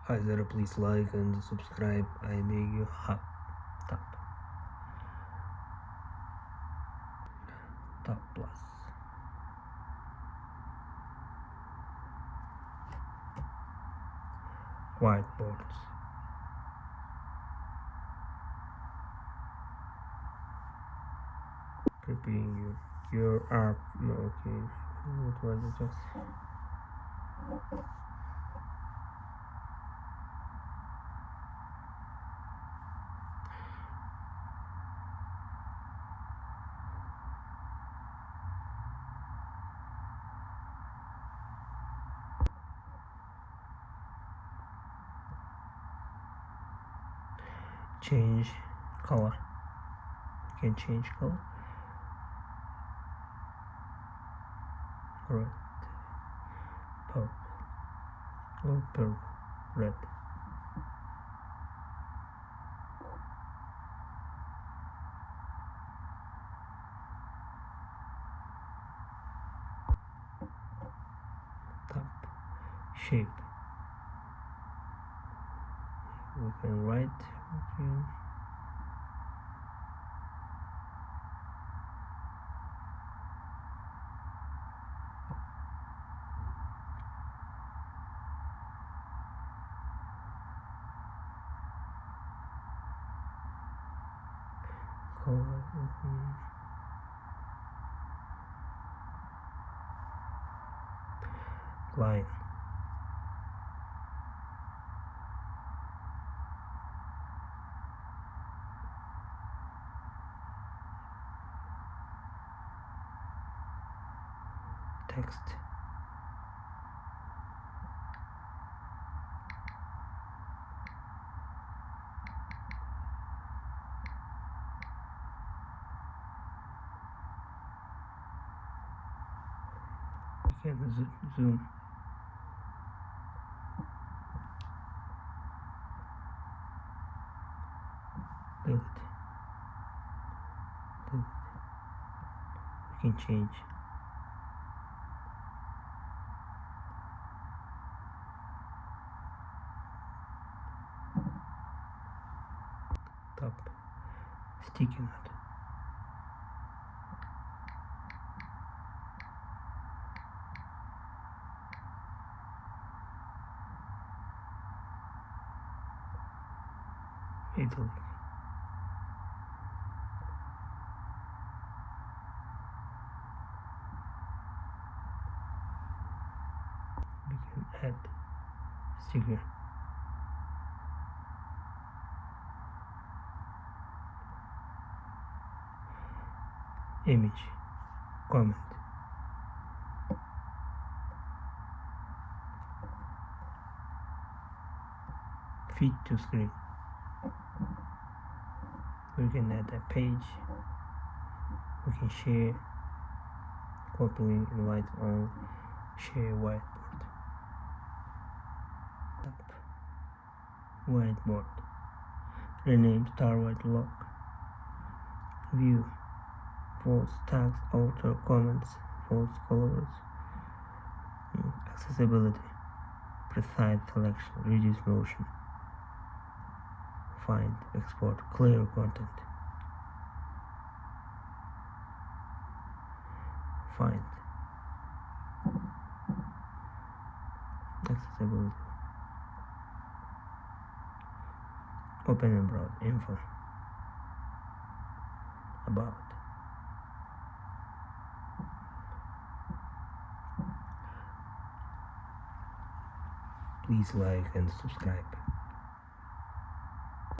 Hi there, please like and subscribe. I beg you. Top plus. Whiteboards. Preparing your art. Okay. What was it just? Change color. You can change color. Red, purple, purple, red. Top shape. We can write. Okay. Color. Line. Text. You can zoom. Delete. We can change. Top sticky note. Italy. We can add sticker. Image. Comment. Feed to screen. We can add a page. We can share. Copy link, invite on, share whiteboard. Top. Whiteboard. Rename star white lock. View. False tags, author, comments, false colors. Accessibility. Precise selection, reduce motion. Find, export, clear content. Find. Accessibility. Open and browse info. About. Please like and subscribe.